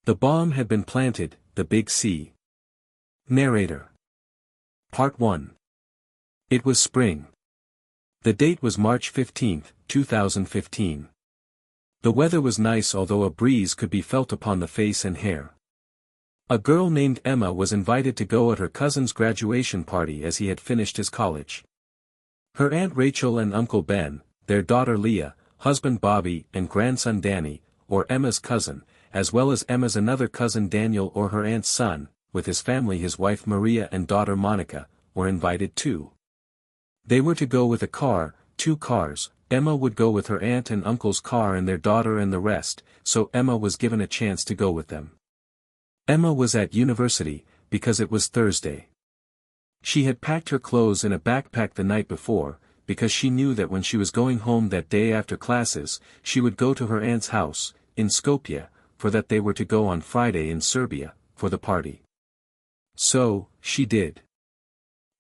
The bomb had been planted, the big C. Narrator. Part 1. It was spring. The date was March 15, 2015. The weather was nice, although a breeze could be felt upon the face and hair. A girl named Emma was invited to go at her cousin's graduation party as he had finished his college. Her Aunt Rachel and Uncle Ben, their daughter Leah, husband Bobby and grandson Danny, or Emma's cousin, as well as Emma's another cousin Daniel or her aunt's son, with his family, his wife Maria and daughter Monica, were invited too. They were to go with a car, 2 cars. Emma would go with her aunt and uncle's car and their daughter and the rest, so Emma was given a chance to go with them. Emma was at university, because it was Thursday. She had packed her clothes in a backpack the night before, because she knew that when she was going home that day after classes, she would go to her aunt's house, in Skopje, for that they were to go on Friday in Serbia, for the party. So, she did.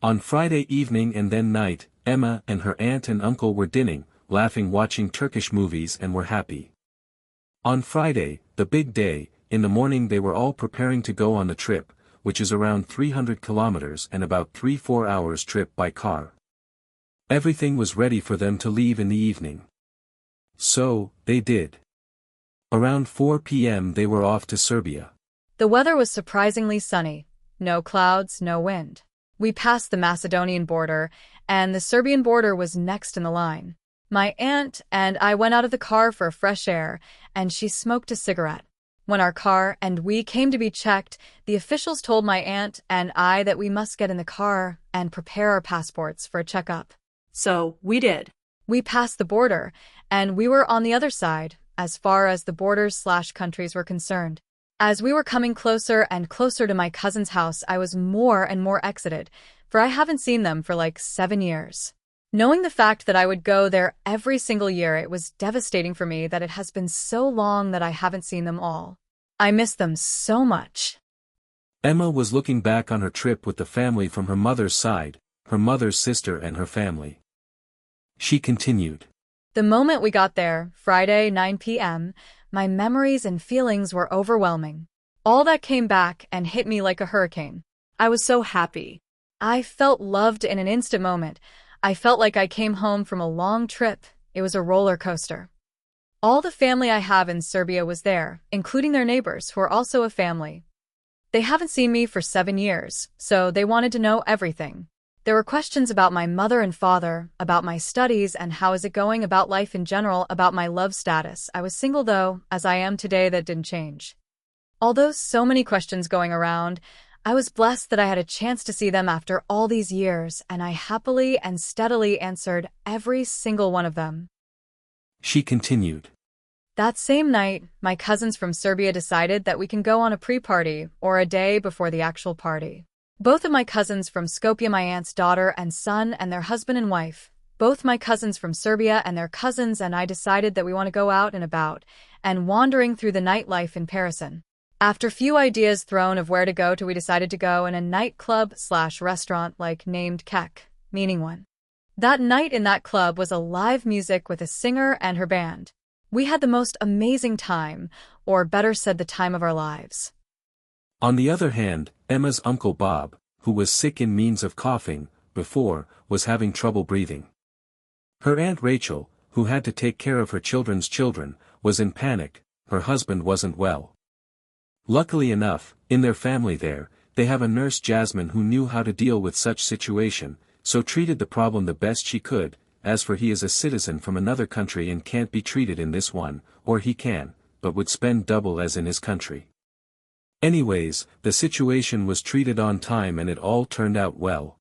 On Friday evening and then night, Emma and her aunt and uncle were dining, laughing, watching Turkish movies, and were happy. On Friday, the big day, in the morning they were all preparing to go on the trip, which is around 300 kilometers and about 3-4 hours trip by car. Everything was ready for them to leave in the evening. So, they did. Around 4 p.m. they were off to Serbia. The weather was surprisingly sunny. No clouds, no wind. We passed the Macedonian border, and the Serbian border was next in the line. My aunt and I went out of the car for fresh air, and she smoked a cigarette. When our car and we came to be checked, the officials told my aunt and I that we must get in the car and prepare our passports for a checkup. So, we did. We passed the border, and we were on the other side, as far as the borders/countries were concerned. As we were coming closer and closer to my cousin's house, I was more and more excited, for I haven't seen them for like 7 years. Knowing the fact that I would go there every single year, it was devastating for me that it has been so long that I haven't seen them all. I miss them so much. Emma was looking back on her trip with the family from her mother's side, her mother's sister and her family. She continued. The moment we got there, Friday 9 p.m., my memories and feelings were overwhelming. All that came back and hit me like a hurricane. I was so happy. I felt loved in an instant moment. I felt like I came home from a long trip. It was a roller coaster. All the family I have in Serbia was there, including their neighbors who are also a family. They haven't seen me for 7 years, so they wanted to know everything. There were questions about my mother and father, about my studies and how is it going, about life in general, about my love status. I was single though, as I am today. That didn't change. Although so many questions going around, I was blessed that I had a chance to see them after all these years, and I happily and steadily answered every single one of them. She continued. That same night, my cousins from Serbia decided that we can go on a pre-party, or a day before the actual party. Both of my cousins from Skopje, my aunt's daughter and son and their husband and wife, both my cousins from Serbia and their cousins and I decided that we want to go out and about, and wandering through the nightlife in Parison. After few ideas thrown of where to go we decided to go in a nightclub/restaurant named Kek, meaning one. That night in that club was a live music with a singer and her band. We had the most amazing time, or better said, the time of our lives. On the other hand, Emma's uncle Bob, who was sick in means of coughing, before, was having trouble breathing. Her Aunt Rachel, who had to take care of her children's children, was in panic. Her husband wasn't well. Luckily enough, in their family there, they have a nurse Jasmine who knew how to deal with such situation, so treated the problem the best she could. As for he is a citizen from another country and can't be treated in this one, or he can, but would spend double as in his country. Anyways, the situation was treated on time and it all turned out well.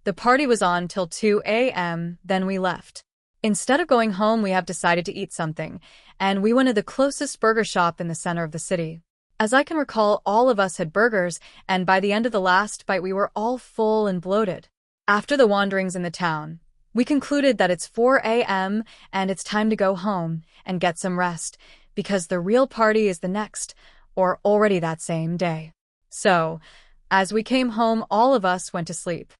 The party was on till 2 a.m., then we left. Instead of going home, we have decided to eat something, and we went to the closest burger shop in the center of the city. As I can recall, all of us had burgers, and by the end of the last bite we were all full and bloated. After the wanderings in the town, we concluded that it's 4 a.m. and it's time to go home and get some rest, because the real party is the next, or already that same day. So, as we came home, all of us went to sleep.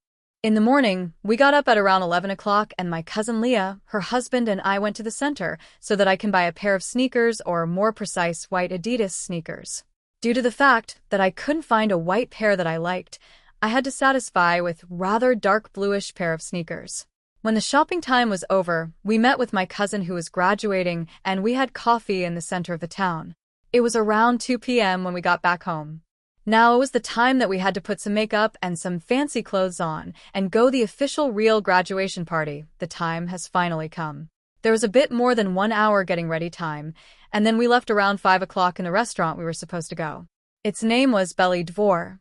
In the morning, we got up at around 11 o'clock and my cousin Leah, her husband and I went to the center so that I can buy a pair of sneakers, or more precise, white Adidas sneakers. Due to the fact that I couldn't find a white pair that I liked, I had to satisfy with rather dark bluish pair of sneakers. When the shopping time was over, we met with my cousin who was graduating and we had coffee in the center of the town. It was around 2 p.m. when we got back home. Now it was the time that we had to put some makeup and some fancy clothes on and go the official real graduation party. The time has finally come. There was a bit more than 1 hour getting ready time, and then we left around 5 o'clock in the restaurant we were supposed to go. Its name was Belly Dvor,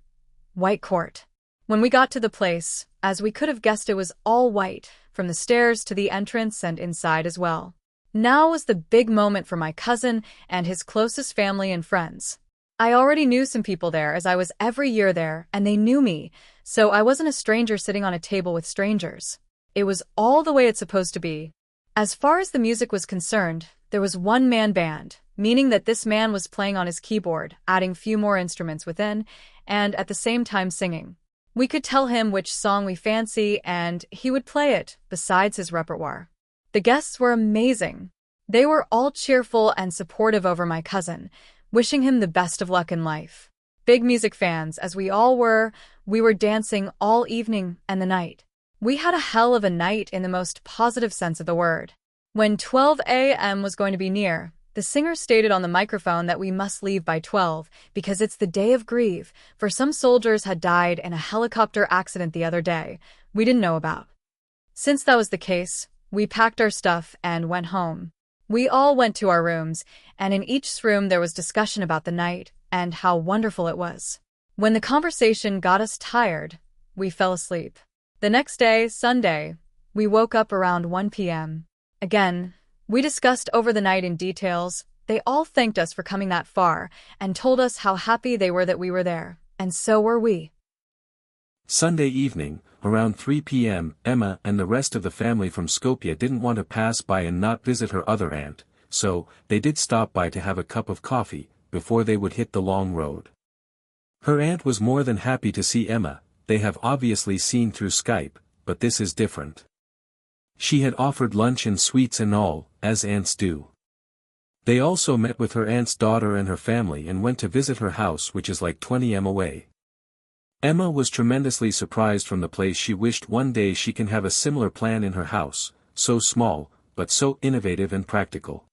White Court. When we got to the place, as we could have guessed, it was all white, from the stairs to the entrance and inside as well. Now was the big moment for my cousin and his closest family and friends. I already knew some people there as I was every year there, and they knew me, so I wasn't a stranger sitting on a table with strangers. It was all the way it's supposed to be. As far as the music was concerned, there was one-man band, meaning that this man was playing on his keyboard, adding few more instruments within, and at the same time singing. We could tell him which song we fancy, and he would play it, besides his repertoire. The guests were amazing. They were all cheerful and supportive over my cousin, wishing him the best of luck in life. Big music fans, as we all were, we were dancing all evening and the night. We had a hell of a night in the most positive sense of the word. When 12 a.m. was going to be near, the singer stated on the microphone that we must leave by 12 because it's the day of grief, for some soldiers had died in a helicopter accident the other day we didn't know about. Since that was the case, we packed our stuff and went home. We all went to our rooms, and in each room there was discussion about the night and how wonderful it was. When the conversation got us tired, we fell asleep. The next day, Sunday, we woke up around 1 p.m. Again, we discussed over the night in details. They all thanked us for coming that far and told us how happy they were that we were there, and so were we. Sunday evening, around 3 p.m., Emma and the rest of the family from Skopje didn't want to pass by and not visit her other aunt, so they did stop by to have a cup of coffee before they would hit the long road. Her aunt was more than happy to see Emma. They have obviously seen through Skype, but this is different. She had offered lunch and sweets and all, as aunts do. They also met with her aunt's daughter and her family and went to visit her house, which is like 20 m away. Emma was tremendously surprised from the place. She wished one day she can have a similar plan in her house, so small, but so innovative and practical.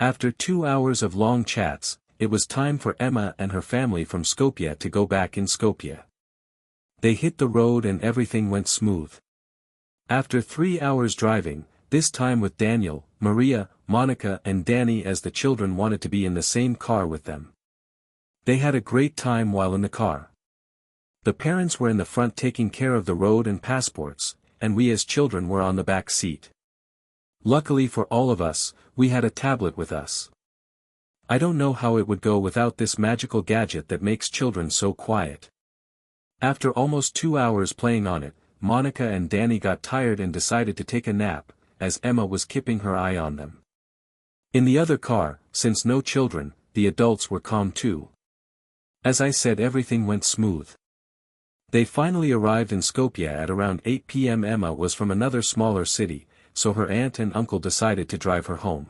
After 2 hours of long chats, it was time for Emma and her family from Skopje to go back in Skopje. They hit the road and everything went smooth. After 3 hours driving, this time with Daniel, Maria, Monica and Danny, as the children wanted to be in the same car with them. They had a great time while in the car. The parents were in the front taking care of the road and passports, and we as children were on the back seat. Luckily for all of us, we had a tablet with us. I don't know how it would go without this magical gadget that makes children so quiet. After almost 2 hours playing on it, Monica and Danny got tired and decided to take a nap, as Emma was keeping her eye on them. In the other car, since no children, the adults were calm too. As I said, everything went smooth. They finally arrived in Skopje at around 8 p.m. Emma was from another smaller city, so her aunt and uncle decided to drive her home.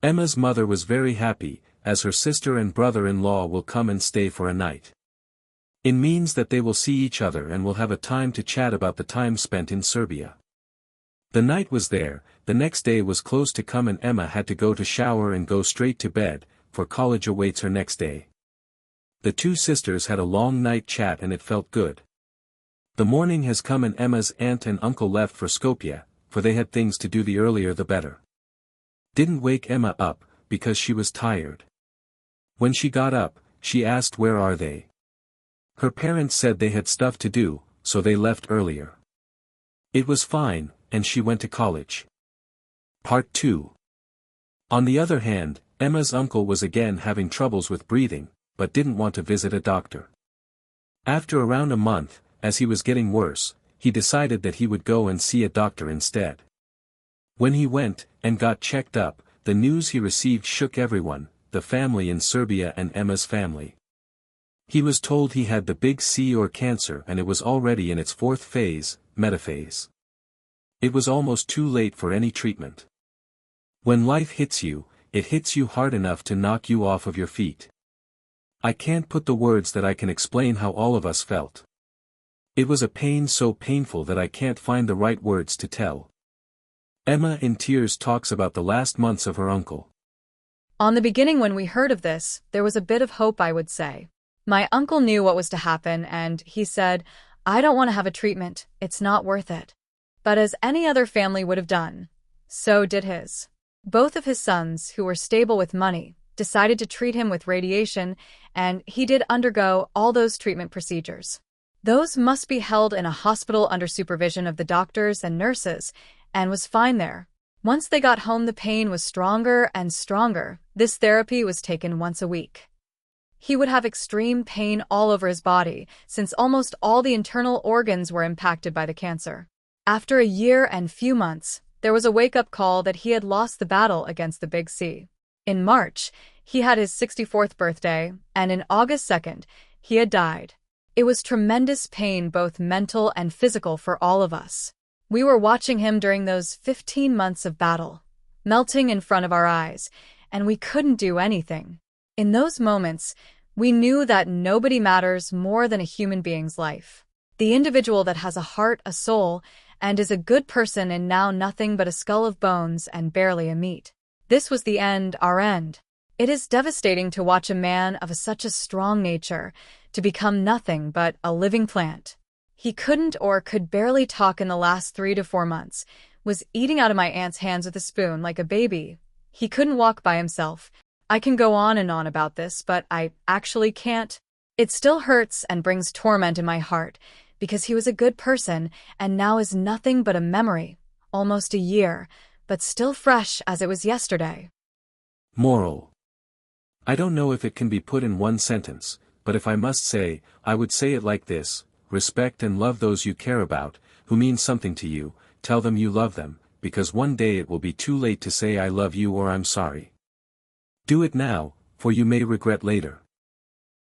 Emma's mother was very happy, as her sister and brother-in-law will come and stay for a night. It means that they will see each other and will have a time to chat about the time spent in Serbia. The night was there, the next day was close to come and Emma had to go to shower and go straight to bed, for college awaits her next day. The two sisters had a long night chat and it felt good. The morning has come and Emma's aunt and uncle left for Skopje, for they had things to do, the earlier the better. Didn't wake Emma up, because she was tired. When she got up, she asked where are they. Her parents said they had stuff to do, so they left earlier. It was fine, and she went to college. Part 2. On the other hand, Emma's uncle was again having troubles with breathing, but didn't want to visit a doctor. After around a month, as he was getting worse, he decided that he would go and see a doctor instead. When he went, and got checked up, the news he received shook everyone, the family in Serbia and Emma's family. He was told he had the big C or cancer and it was already in its 4th phase, metaphase. It was almost too late for any treatment. When life hits you, it hits you hard enough to knock you off of your feet. I can't put the words that I can explain how all of us felt. It was a pain so painful that I can't find the right words to tell. Emma in tears talks about the last months of her uncle. On the beginning when we heard of this, there was a bit of hope, I would say. My uncle knew what was to happen and he said, I don't want to have a treatment, it's not worth it. But as any other family would have done, so did his. Both of his sons, who were stable with money, decided to treat him with radiation, and he did undergo all those treatment procedures. Those must be held in a hospital under supervision of the doctors and nurses, and was fine there. Once they got home, the pain was stronger and stronger. This therapy was taken once a week. He would have extreme pain all over his body, since almost all the internal organs were impacted by the cancer. After a year and few months, there was a wake-up call that he had lost the battle against the Big C. In March, he had his 64th birthday, and in August 2nd, he had died. It was tremendous pain, both mental and physical, for all of us. We were watching him during those 15 months of battle, melting in front of our eyes, and we couldn't do anything. In those moments, we knew that nobody matters more than a human being's life. The individual that has a heart, a soul, and is a good person, and now nothing but a skull of bones and barely a meat. This was the end, our end. It is devastating to watch a man of such a strong nature to become nothing but a living plant. He couldn't or could barely talk in the last 3 to 4 months, was eating out of my aunt's hands with a spoon like a baby. He couldn't walk by himself. I can go on and on about this, but I actually can't. It still hurts and brings torment in my heart, because he was a good person and now is nothing but a memory, almost a year, but still fresh as it was yesterday. Moral. I don't know if it can be put in one sentence, but if I must say, I would say it like this: respect and love those you care about, who mean something to you. Tell them you love them, because one day it will be too late to say I love you or I'm sorry. Do it now, for you may regret later.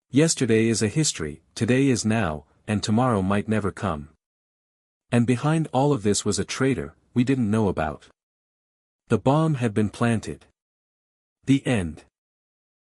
Yesterday is a history, today is now, and tomorrow might never come. And behind all of this was a traitor we didn't know about. The bomb had been planted. The end.